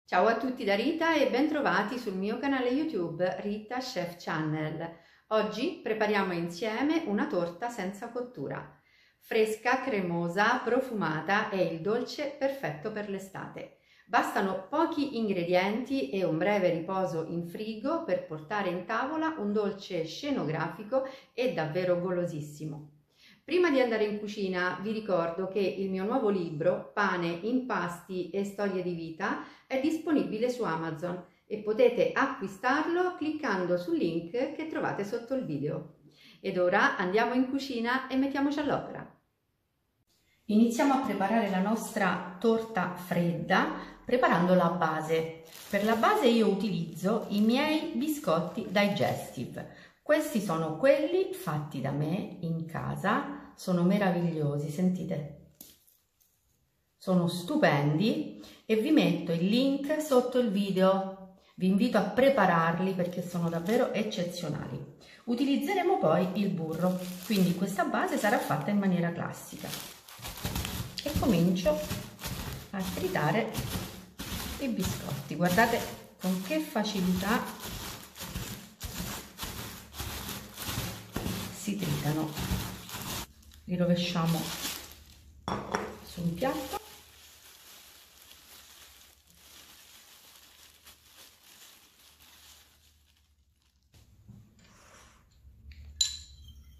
Ciao a tutti da Rita e bentrovati sul mio canale YouTube Rita Chef Channel. Oggi prepariamo insieme una torta senza cottura. Fresca, cremosa, profumata è il dolce perfetto per l'estate. Bastano pochi ingredienti e un breve riposo in frigo per portare in tavola un dolce scenografico e davvero golosissimo. Prima di andare in cucina vi ricordo che il mio nuovo libro Pane, impasti e storie di vita è disponibile su Amazon e potete acquistarlo cliccando sul link che trovate sotto il video. Ed ora andiamo in cucina e mettiamoci all'opera. Iniziamo a preparare la nostra torta fredda preparando la base. Per la base io utilizzo i miei biscotti digestive. Questi sono quelli fatti da me in casa, sono meravigliosi, sentite? Sono stupendi e vi metto il link sotto il video. Vi invito a prepararli perché sono davvero eccezionali. Utilizzeremo poi il burro, quindi questa base sarà fatta in maniera classica. E comincio a tritare i biscotti. Guardate con che facilità si tritano. Li rovesciamo su un piatto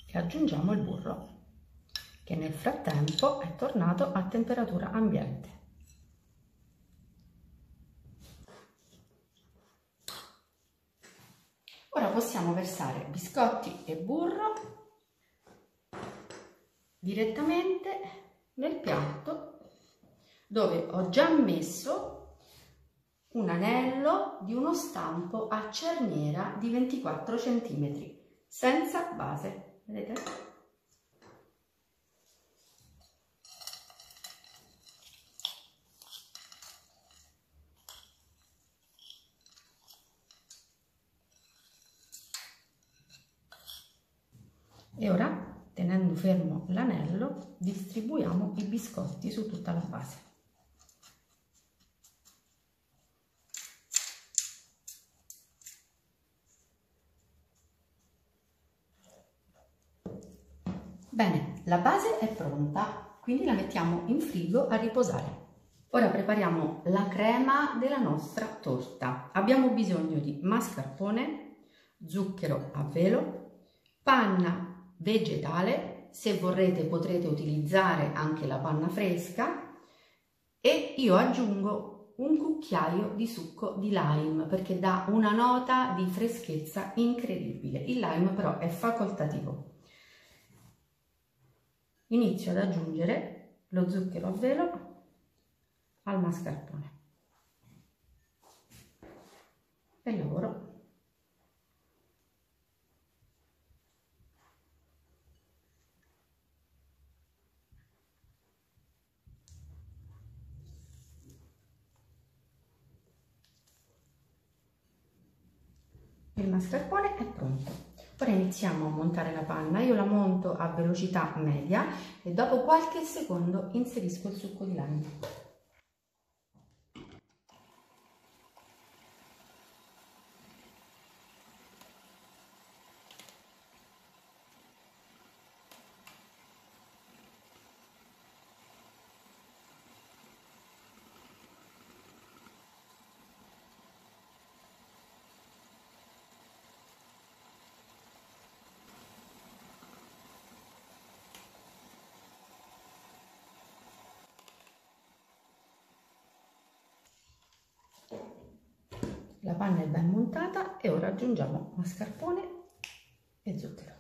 e aggiungiamo il burro che nel frattempo è tornato a temperatura ambiente. Ora possiamo versare biscotti e burro direttamente nel piatto dove ho già messo un anello di uno stampo a cerniera di 24 cm senza base, vedete? E ora, tenendo fermo l'anello, distribuiamo i biscotti su tutta la base. Bene, la base è pronta, quindi la mettiamo in frigo a riposare. Ora prepariamo la crema della nostra torta. Abbiamo bisogno di mascarpone, zucchero a velo, panna vegetale, se vorrete potrete utilizzare anche la panna fresca e io aggiungo un cucchiaio di succo di lime perché dà una nota di freschezza incredibile. Il lime però è facoltativo. Inizio ad aggiungere lo zucchero a velo al mascarpone e lavoro. Il mascarpone è pronto. Ora iniziamo a montare la panna. Io la monto a velocità media e dopo qualche secondo inserisco il succo di lime. La panna è ben montata e ora aggiungiamo mascarpone e zucchero.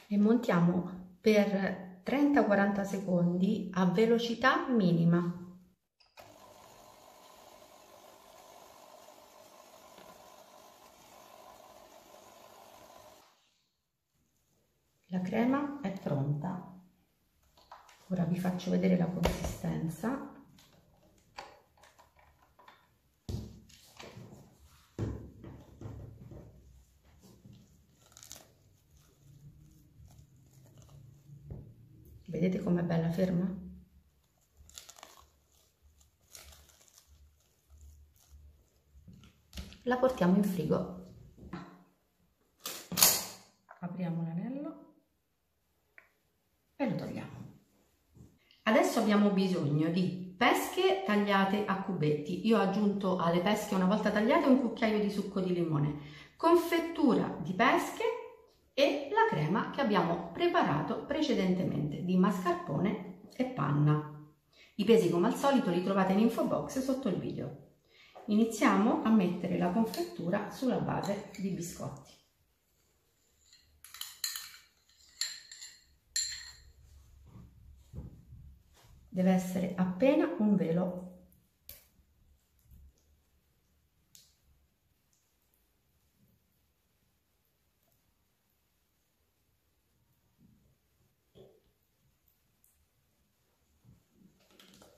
E montiamo per 30-40 secondi a velocità minima. La crema è pronta. Ora vi faccio vedere la consistenza. Vedete com'è bella ferma? La portiamo in frigo. Apriamo l'anello e lo togliamo. Adesso abbiamo bisogno di pesche tagliate a cubetti. Io ho aggiunto alle pesche una volta tagliate un cucchiaio di succo di limone, confettura di pesche e la crema che abbiamo preparato precedentemente di mascarpone e panna. I pesi come al solito li trovate in info box sotto il video. Iniziamo a mettere la confettura sulla base di biscotti. Deve essere appena un velo.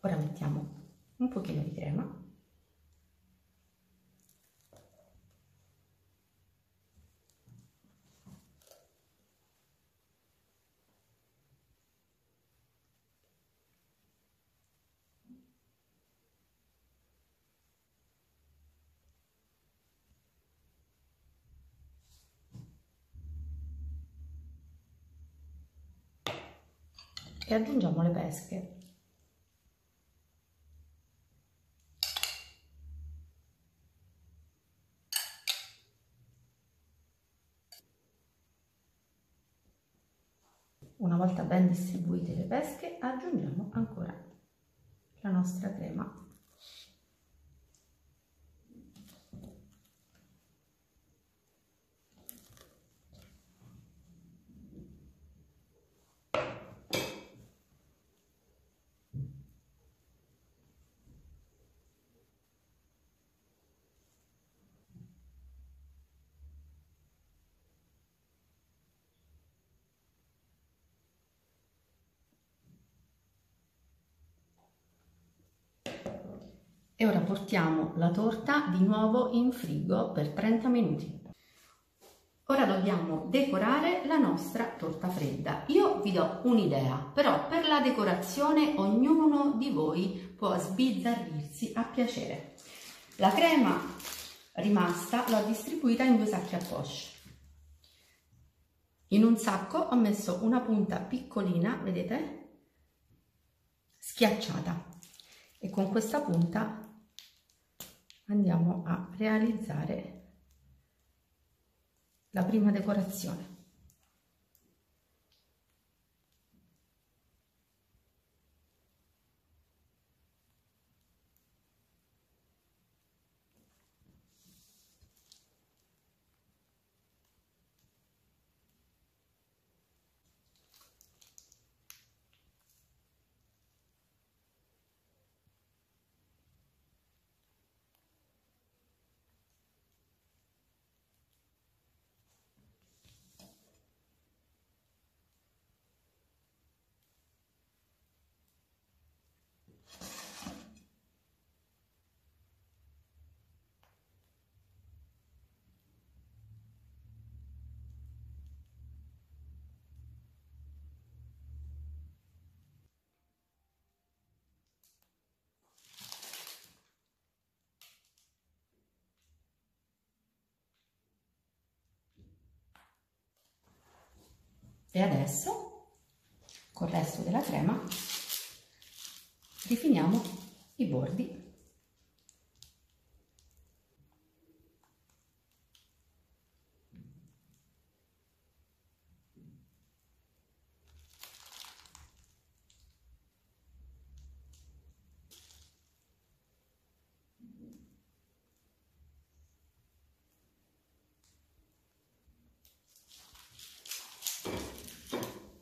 Ora mettiamo un pochino di crema. E aggiungiamo le pesche. Una volta ben distribuite le pesche, aggiungiamo ancora la nostra crema. E ora portiamo la torta di nuovo in frigo per 30 minuti. Ora dobbiamo decorare la nostra torta fredda. Io vi do un'idea, però per la decorazione ognuno di voi può sbizzarrirsi a piacere. La crema rimasta l'ho distribuita in 2 sacchi a poche. In un sacco ho messo una punta piccolina, vedete? Schiacciata. E con questa punta andiamo a realizzare la prima decorazione. E adesso, col resto della crema, rifiniamo i bordi.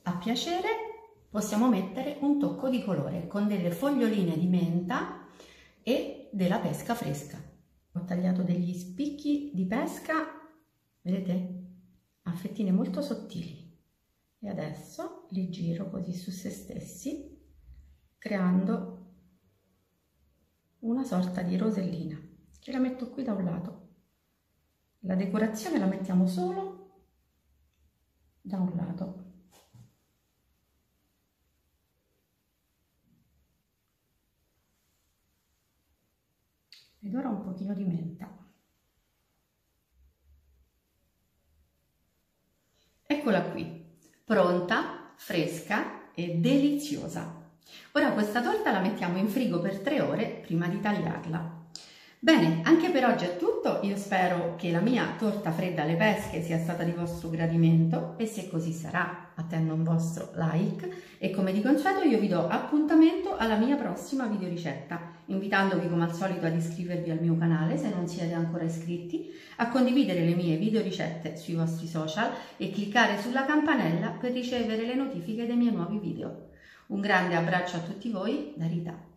A piacere possiamo mettere un tocco di colore con delle foglioline di menta e della pesca fresca. Ho tagliato degli spicchi di pesca, vedete? A fettine molto sottili. E adesso li giro così su se stessi, creando una sorta di rosellina, che la metto qui da un lato. La decorazione la mettiamo solo da un lato. però un pochino di menta. Eccola qui, pronta, fresca e deliziosa. Ora questa torta la mettiamo in frigo per 3 ore prima di tagliarla. Bene, anche per oggi è tutto, io spero che la mia torta fredda alle pesche sia stata di vostro gradimento e se così sarà attendo un vostro like e come di consueto io vi do appuntamento alla mia prossima videoricetta, invitandovi come al solito ad iscrivervi al mio canale se non siete ancora iscritti, a condividere le mie videoricette sui vostri social e cliccare sulla campanella per ricevere le notifiche dei miei nuovi video. Un grande abbraccio a tutti voi da Rita.